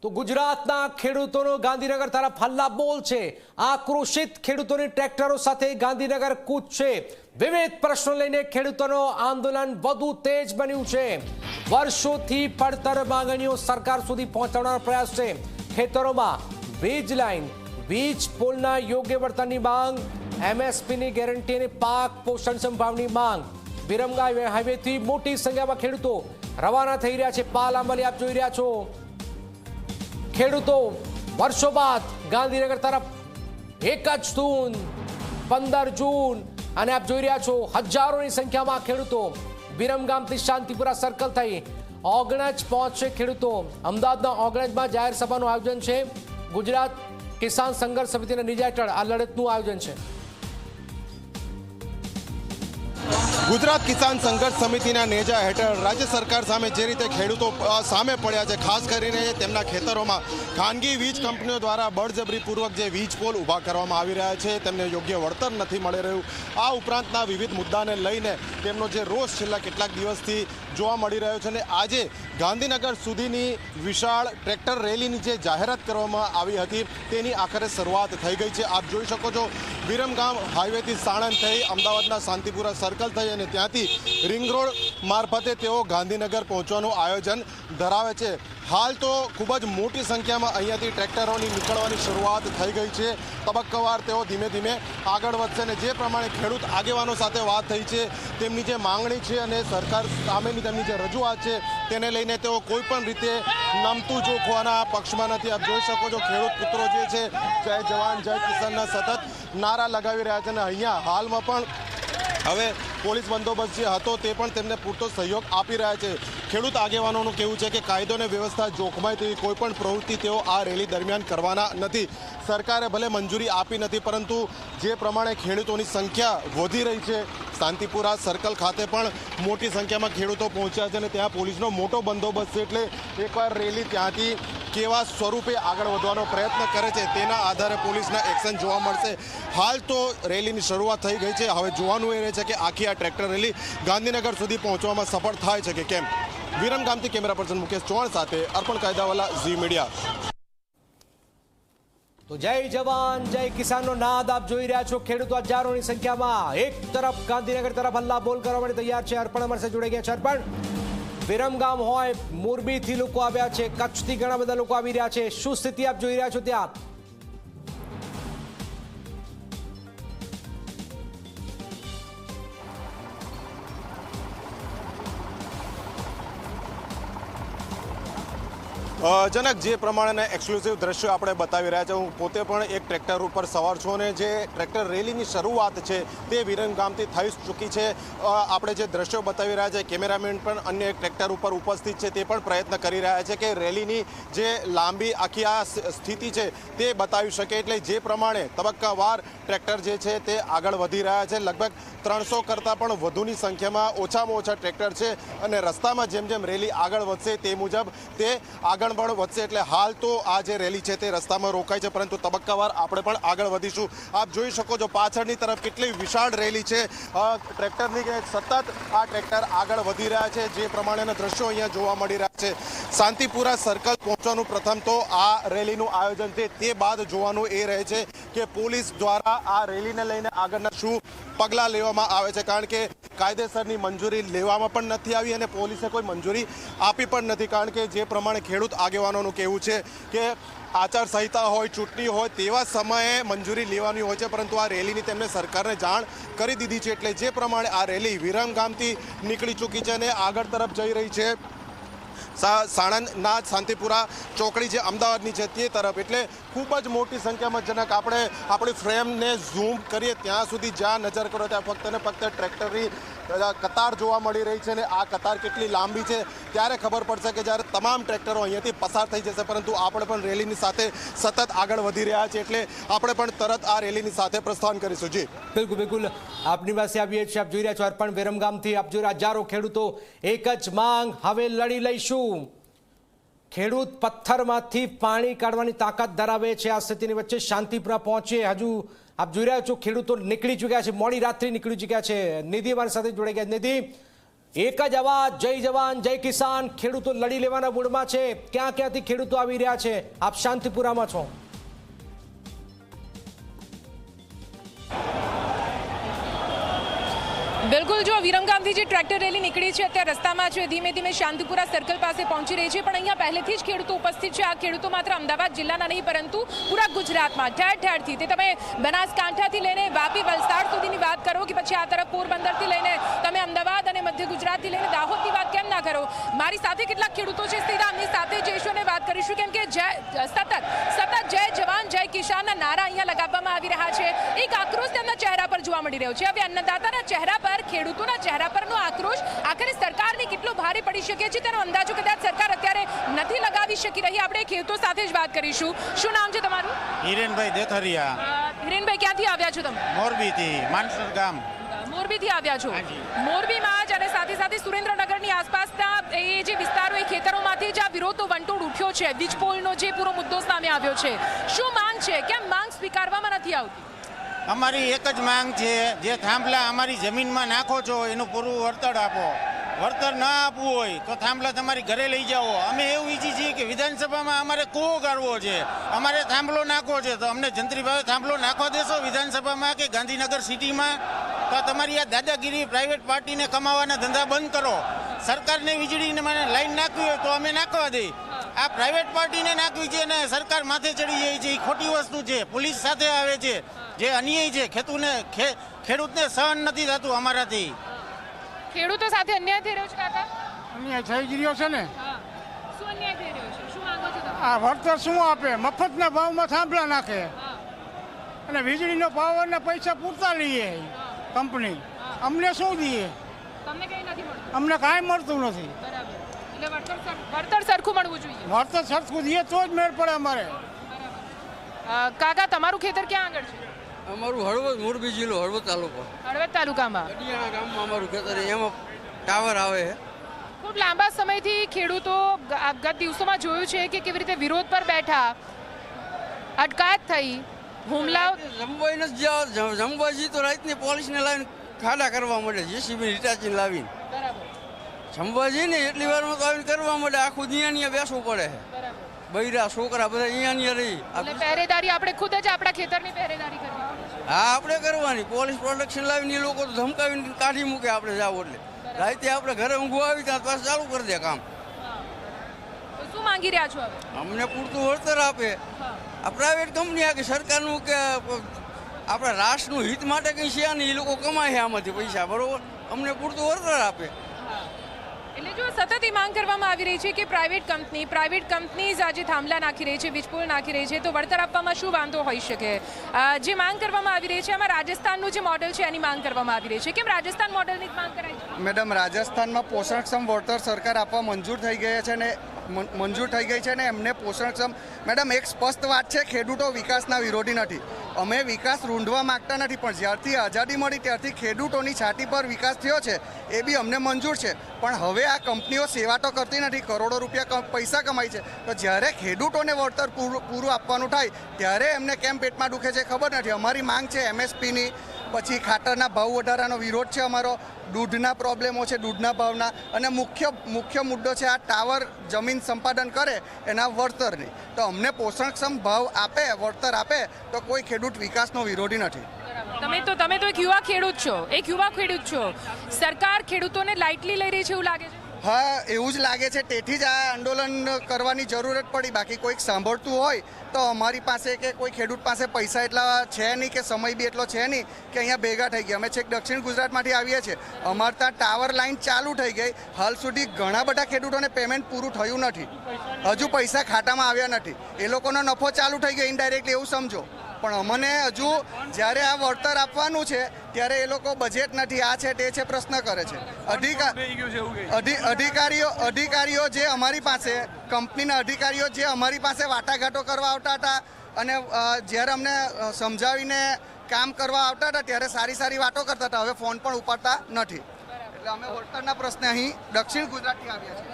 તો ગુજરાતના ખેડૂતોનો ગાંધીનગર તરફ હલ્લા બોલ છે। આક્રોશિત ખેડૂતોની ટ્રેક્ટરો સાથે ગાંધીનગર કૂચ છે। વિવિધ પ્રશ્નો લઈને ખેડૂતોનો આંદોલન વધુ તેજ બન્યું છે। વર્ષોથી પડતર માંગણીઓ સરકાર સુધી પહોંચાડવાનો પ્રયાસ છે। ખેતરોમાં વીજ લાઇન, વીજ પોલના યોગ્ય વર્તનની માંગ, એમએસપીની ગેરંટી અને પાક પોષણ સંભાવની માંગ। વિરમગામ હાઈવેથી મોટી સંખ્યામાં ખેડૂતો રવાના થઈ રહ્યા છે। પાલ આંબલી આપ જોઈ રહ્યા છો। ખેડૂતો વર્ષો બાદ ગાંધીનગર તરફ એક જ ધૂન 15 જૂન અને આપ જોઈ રહ્યા છો હજારોની સંખ્યામાં ખેડૂતો વિરમગામથી શાંતિપુરા સર્કલ થઈ ઓગણજ પહોંચશે। ખેડૂતો અમદાવાદના ઓગણજમાં જાહેર સભાનું આયોજન છે। ગુજરાત કિસાન સંઘર્ષ સમિતિના નેજા હેઠળ આ લડતનું આયોજન છે। ગુજરાત કિસાન સંઘર્ષ સમિતિના નેજા હેઠળ રાજ્ય સરકાર સામે જે રીતે ખેડૂતો સામે પડ્યા છે, ખાસ કરીને તેમના ખેતરોમાં ખાનગી વીજ કંપનીઓ દ્વારા બળજબરીપૂર્વક જે વીજ પોલ ઊભા કરવામાં આવી રહ્યા છે, તેમને યોગ્ય વળતર નથી મળી રહ્યું। આ ઉપરાંતના વિવિધ મુદ્દાને લઈને તેમનો જે રોષ છેલ્લા કેટલાક દિવસથી જોવા મળી રહ્યો છે અને આજે ગાંધીનગર સુધીની વિશાળ ટ્રેક્ટર રેલીની જે જાહેરાત કરવામાં આવી હતી તેની આખરે શરૂઆત થઈ ગઈ છે। આપ જોઈ શકો છો વિરમગામ હાઈવેથી સાણંદ થઈ અમદાવાદના શાંતિપુરા સર્કલ થઈ અને ત્યાંથી રિંગ રોડ મારફતે તેઓ ગાંધીનગર પહોંચવાનું આયોજન ધરાવે છે। હાલ તો ખૂબ જ મોટી સંખ્યામાં અહીંયાથી ટ્રેક્ટરોની નીકળવાની શરૂઆત થઈ ગઈ છે। તબક્કાવાર તેઓ ધીમે ધીમે આગળ વધશે અને જે પ્રમાણે ખેડૂત આગેવાનો સાથે વાત થઈ છે, તેમની જે માંગણી છે અને સરકાર સામેની તેમની જે રજૂઆત છે તેને લઈને તેઓ કોઈ પણ રીતે નમતું જોખવાના પક્ષમાં નથી। આપ જોઈ શકો છો ખેડૂત પુત્રો જે છે જય જવાન જય કિસાનના સતત નારા લગાવી રહ્યા છે અને અહીંયા હાલમાં પણ હવે પોલીસ બંદોબસ્ત જે હતો તે પણ તેમને પૂરતો સહયોગ આપી રહ્યા છે। ખેડૂત આગેવાનોનું કહેવું છે કે કાયદો અને વ્યવસ્થા જોખમાય તેવી કોઈ પણ પ્રવૃત્તિ તેઓ આ રેલી દરમિયાન કરવાના નથી। સરકારે ભલે મંજૂરી આપી નથી, પરંતુ જે પ્રમાણે ખેડૂતોની સંખ્યા વધી રહી છે, શાંતિપુરા સર્કલ ખાતે પણ મોટી સંખ્યામાં ખેડૂતો પહોંચ્યા છે અને ત્યાં પોલીસનો મોટો બંદોબસ્ત છે। એટલે એકવાર રેલી ત્યાંથી કેવા સ્વરૂપે આગળ વધવાનો પ્રયત્ન કરે છે તેના આધારે પોલીસના એક્શન જોવા મળશે। હાલ તો રેલીની શરૂઆત થઈ ગઈ છે, હવે જોવાનું એ રહે છે કે આખી આ ટ્રેક્ટર રેલી ગાંધીનગર સુધી પહોંચવામાં સફળ થાય છે કે કેમ। વિરમગામથી કેમેરા પર્સન મુકેશ ચૌહાણ સાથે અર્પણ કાયદાવાલા, ઝી મીડિયા। તો જય જવાન જય કિસાનનો નાદ આપ જોઈ રહ્યા છો। ખેડૂતો હજારોની સંખ્યામાં એક તરફ ગાંધીનગર તરફ હલ્લા બોલ કરવા માટે તૈયાર છે। અર્પણ અમારી સાથે જોડાઈ ગયા છે। અર્પણ, વિરમગામ હોય, મોરબીથી લોકો આવ્યા છે, કચ્છથી ઘણા બધા લોકો આવી રહ્યા છે, શું સ્થિતિ આપ જોઈ રહ્યા છો ત્યાં? જનક, જે પ્રમાણેના એક્સક્લુઝિવ દ્રશ્યો આપણે બતાવી રહ્યા છે, હું પોતે પણ એક ટ્રેક્ટર ઉપર સવાર છું અને જે ટ્રેક્ટર રેલીની શરૂઆત છે તે વિરમગામથી થઈ ચૂકી છે। આપણે જે દ્રશ્યો બતાવી રહ્યા છે, કેમેરામેન પણ અન્ય એક ટ્રેક્ટર ઉપર ઉપસ્થિત છે, તે પણ પ્રયત્ન કરી રહ્યા છે કે રેલીની જે લાંબી આખી આ સ્થિતિ છે તે બતાવી શકે। એટલે જે પ્રમાણે તબક્કાવાર ટ્રેક્ટર જે છે તે આગળ વધી રહ્યા છે। લગભગ 300 કરતાં પણ વધુની સંખ્યામાં ઓછામાં ઓછા ટ્રેક્ટર છે અને રસ્તામાં જેમ જેમ રેલી આગળ વધશે તે મુજબ તે આગળ પણ વધશે। એટલે હાલ તો આ જે રેલી છે તે રસ્તામાં રોકાય છે, પરંતુ તબક્કાવાર આપણે પણ આગળ વધીશું। આપ જોઈ શકો છો પાછળની તરફ કેટલી વિશાળ રેલી છે, ટ્રેક્ટરની સતત આ ટ્રેક્ટર આગળ વધી રહ્યા છે। જે પ્રમાણેના દ્રશ્યો અહીંયા જોવા મળી રહ્યા છે। શાંતિપુરા સર્કલ પહોંચવાનું પ્રથમ તો આ રેલીનું આયોજન છે, તે બાદ જોવાનું એ રહે છે કે પોલીસ દ્વારા આ રેલીને લઈને આગળના શું પગલાં લેવામાં આવે છે, કારણ કે કાયદેસરની મંજૂરી લેવામાં પણ નથી આવી અને પોલીસે કોઈ મંજૂરી આપી પણ નથી। કારણ કે જે પ્રમાણે ખેડૂત આગેવાનોનું કહેવું છે કે આચારસંહિતા હોય, ચૂંટણી હોય તેવા સમયે મંજૂરી લેવાની હોય છે, પરંતુ આ રેલીની તેમને સરકારને જાણ કરી દીધી છે। એટલે જે પ્રમાણે આ રેલી વિરમગામથી નીકળી ચૂકી છે અને આગળ તરફ જઈ રહી છે સાણંદના શાંતિપુરા ચોકડી જે અમદાવાદની છે તે તરફ। એટલે ખૂબ જ મોટી સંખ્યામાં જનક આપણે આપણી ફ્રેમને ઝૂમ કરીએ ત્યાં સુધી જ્યાં નજર કરો ત્યાં ફક્ત ને ફક્ત ટ્રેક્ટરની કતાર જોવા મળી રહી છે અને આ કતાર કેટલી લાંબી છે ત્યારે ખબર પડશે કે જ્યારે તમામ ટ્રેક્ટરો અહીંયાથી પસાર થઈ જશે। પરંતુ આપણે પણ રેલીની સાથે સતત આગળ વધી રહ્યા છીએ, એટલે આપણે પણ તરત આ રેલીની સાથે પ્રસ્થાન કરીશું। જી બિલકુલ બિલકુલ, આપની પાસે આવીએ છીએ। આપ જોઈ રહ્યા છો અર્પણ, વિરમગામથી આપ જોઈ હજારો ખેડૂતો એક જ માંગ, હવે લડી લઈશું। ખેડૂત પથ્થરમાંથી પાણી કાઢવાની તાકાત ધરાવે છે। આ સ્થિતિની વચ્ચે શાંતિપુરા પહોંચે હજુ આપ જોઈ રહ્યા છો ખેડૂતો નીકળી ચૂક્યા છે, મોડી રાત્રે નીકળી ચૂક્યા છે। નિધિ અમારી સાથે જોડાઈ ગયા। નિધિ, એક જ અવાજ, જય જવાન જય કિસાન. ખેડૂતો લડી લેવાના મૂડમાં છે. ક્યાંથી ખેડૂતો આવી રહ્યા છે? આપ શાંતિપુરામાં છો. બિલકુલ, જો વિરમગામથી જે ટ્રેક્ટર રેલી નીકળી છે અત્યારે રસ્તામાં છે, ધીમે ધીમે શાંતિપુરા સર્કલ પાસે પહોંચી રહી છે. પણ અહીંયા પહેલેથી જ ખેડૂતો ઉપસ્થિત છે. આ ખેડૂતો માત્ર અમદાવાદ જિલ્લાના નહીં પરંતુ પૂરા ગુજરાતમાં ઠેર ઠેરથી, તે તમે બનાસકાંઠાથી લઈને વાપી વલસાડ સુધીની વાત કરો કે પછી આ તરફ પોરબંદરથી લઈને તમે અમદાવાદ અને મધ્ય ગુજરાતથી લઈને દાહોદની વાત કેમ ના કરો. મારી સાથે કેટલાક ખેડૂતો છે, સીધા આમની સાથે જઈશું અને વાત કરીશું, કેમ કે સતત જય જવાન જય કિસાનના નારા અહીંયા લગાવવામાં આવી રહ્યા છે. એક આક્રોશ તેમના ચહેરા પર જોવા મળી રહ્યો છે. હવે અન્નદાતાના ચહેરા પર, ખેડૂતોના ચહેરા પરનો આક્રોશ આખરે સરકારને કેટલો ભારે પડી શકે છે તેનો અંદાજો કદાચ સરકાર અત્યારે નથી લગાવી શકી રહી. આપણે ખેડૂતો સાથે જ વાત કરીશું. શું નામ છે તમારું? હિરેનભાઈ દેથરિયા. હિરેનભાઈ, ક્યાંથી આવ્યા છો તમે? મોરબીથી, માનસર ગામ. મોરબીથી આવ્યા છો. મોરબીમાં જ અને સાથે સાથે સુરેન્દ્રનગરની આસપાસના એ જે વિસ્તારો, એ ખેતરોમાંથી જ આ વિરોધનો વંટોળ ઉઠ્યો છે. વીજપોલનો જે પૂરો મુદ્દો સામે આવ્યો છે. શું માંગ છે? કેમ માંગ સ્વીકારવામાં નથી આવતી? અમારી એક જ માંગ છે, જે થાંભલા અમારી જમીનમાં નાખો છો એનું પૂરું વળતર આપો. વળતર ન આપવું હોય તો થાંભલા તમારી ઘરે લઈ જાઓ. અમે એવું ઈચ્છીએ છીએ કે વિધાનસભામાં અમારે કૂવો ગાળવો છે, અમારે થાંભલો નાખવો છે, તો અમને જંત્રીભાવે થાંભલો નાખવા દેશો વિધાનસભામાં કે ગાંધીનગર સિટીમાં? તો તમારી આ દાદાગીરી પ્રાઇવેટ પાર્ટીને કમાવાના ધંધા બંધ કરો. સરકારને વીજળીને લાઈન નાખવી હોય તો અમે નાખવા દઈએ. આ પ્રાઇવેટ પાર્ટીને નાખવી છે ને સરકાર માથે ચડી જાય છે, એ ખોટી વસ્તુ છે. પોલીસ સાથે આવે છે, જે અન્યાય છે ખેડૂતને સહન નથી થતું અમારાથી. ખેડૂતો સાથે અન્યાય થઈ રહ્યો છે કાકા? અન્યાય થઈ જ રહ્યો છે ને. શું અન્યાય થઈ રહ્યો છે? શું માંગો છો તમે? આ વળતર શું આપે? મફતના ભાવમાં થાંભલા નાખે અને વીજળીનો પાવરના પૈસા પૂરતા લઈએ કંપની. અમને શું દઈએ? તમને કંઈ નથી મળતું? અમને કાંઈ મળતું નથી. બરાબર. એટલે વળતર સરખું મળવું જોઈએ. વળતર સરખું દઈએ તો જ મેળ પડે અમારે. કાકા, તમારું ખેતર ક્યાં આગળ છે? અમારું હળવદ, મોરબી જિલ્લો, હળવદ તાલુકો, હળવદ તાલુકામાં અડિયાણા ગામમાં અમારું ખેતર. એમાં ટાવર આવે છે. ખૂબ લાંબા સમયથી ખેડૂતો ગત દિવસોમાં જોયું છે કે કેવી રીતે વિરોધ પર બેઠા, અટકાયત થઈ, હુમલાઓ. જમવાજી તો રાતની પોલીસને લાવીને ખાડા કરવા મળે, જેસીબી હિટાચીને લાવીને જમવાજી ને એટલી વારમાં તો આવીને કરવા મળે. આખું અહીંયા બેસવું પડે છે. બૈરા છોકરા બધા અહીંયા રહી. એટલે પહેરેદારી આપણે ખુદ જ આપણા ખેતરની પહેરેદારી કરવી. હા, આપણે કરવાની. પોલીસ પ્રોટેક્શન લાવીને એ લોકો તો ધમકાવીને કાઢી મૂકે આપણે જાવ એટલે. રાતે આપણે ઘરે ઊંઘવા આવી ત્યાં પાછું ચાલુ કરી દે કામ. તો શું માંગી રહ્યા છો હવે? અમને પૂરતું વળતર આપે. આ પ્રાઇવેટ કંપની આ કે સરકારનું કે આપણા રાષ્ટ્રનું હિત માટે કંઈ છે નહીં, એ લોકો કમાય છે આમાંથી પૈસા, બરોબર. અમને પૂરતું વળતર આપે. એટલે જો સતત એ માંગ કરવામાં આવી રહી છે કે પ્રાઇવેટ કંપનીઝ આજે થાંભલા નાખી રહી છે, વીજપોલ નાખી રહી છે, તો વળતર આપવામાં શું વાંધો હોઈ શકે? જે માંગ કરવામાં આવી રહી છે એમાં રાજસ્થાનનું જે મોડેલ છે એની માંગ કરવામાં આવી રહી છે. કેમ રાજસ્થાન મોડેલની જ માંગ કરાય છે? મેડમ, રાજસ્થાનમાં પોષણક્ષમ વળતર સરકાર આપવા મંજૂર થઈ ગઈ છે ને એમને પોષણક્ષમ. મેડમ, એક સ્પષ્ટ વાત છે, ખેડૂતો વિકાસના વિરોધી નથી. અમે વિકાસ રૂંધવા માંગતા નથી, પણ જ્યારથી આઝાદી મળી ત્યારથી ખેડૂતોની છાતી પર વિકાસ થયો છે એ બી અમને મંજૂર છે. પણ હવે આ કંપનીઓ સેવા તો કરતી નથી, કરોડો રૂપિયા પૈસા કમાય છે. તો જ્યારે ખેડૂતોને વળતર પૂરું આપવાનું થાય ત્યારે એમને કેમ પેટમાં દુખે છે ખબર નથી. અમારી માંગ છે MSPની, પછી ખાતરના ભાવ વધારાનો વિરોધ છે અમારો, દૂધના પ્રોબ્લેમો છે, દૂધના ભાવના, અને મુખ્ય મુદ્દો છે આ ટાવર જમીન સંપાદન કરે એના વળતરની. તો અમને પોષણક્ષમ ભાવ આપે, વળતર આપે તો કોઈ ખેડૂત વિકાસનો વિરોધી નથી. તમે તો એક યુવા ખેડૂત છો. સરકાર ખેડૂતોને લાઇટલી લઈ રહી છે એવું લાગે છે? હા, એવું જ લાગે છે. તેથી જ આ આંદોલન કરવાની જરૂરત પડી. બાકી કોઈક સાંભળતું હોય તો અમારી પાસે કે કોઈ ખેડૂત પાસે પૈસા એટલા છે નહીં કે સમય બી એટલો છે નહીં કે અહીંયા ભેગા થઈ ગયા. અમે છેક દક્ષિણ ગુજરાતમાંથી આવીએ છીએ. અમારે ત્યાં ટાવર લાઈન ચાલુ થઈ ગઈ. હાલ સુધી ઘણા બધા ખેડૂતોને પેમેન્ટ પૂરું થયું નથી, હજુ પૈસા ખાતામાં આવ્યા નથી. એ લોકોનો નફો ચાલુ થઈ ગયો ઇનડાયરેક્ટલી, એવું સમજો. પણ અમને હજુ જ્યારે આ વળતર આપવાનું છે ત્યારે એ લોકો બજેટ નથી, આ છે તે છે, પ્રશ્ન કરે છે. અધિકારીઓ જે અમારી પાસે, કંપનીના અધિકારીઓ જે અમારી પાસે વાટાઘાટો કરવા આવતા હતા અને જ્યારે અમને સમજાવીને કામ કરવા આવતા હતા ત્યારે સારી વાતો કરતા હતા. હવે ફોન પણ ઉપાડતા નથી. એટલે અમે વળતરના પ્રશ્ને અહીં દક્ષિણ ગુજરાતથી આવ્યા છીએ.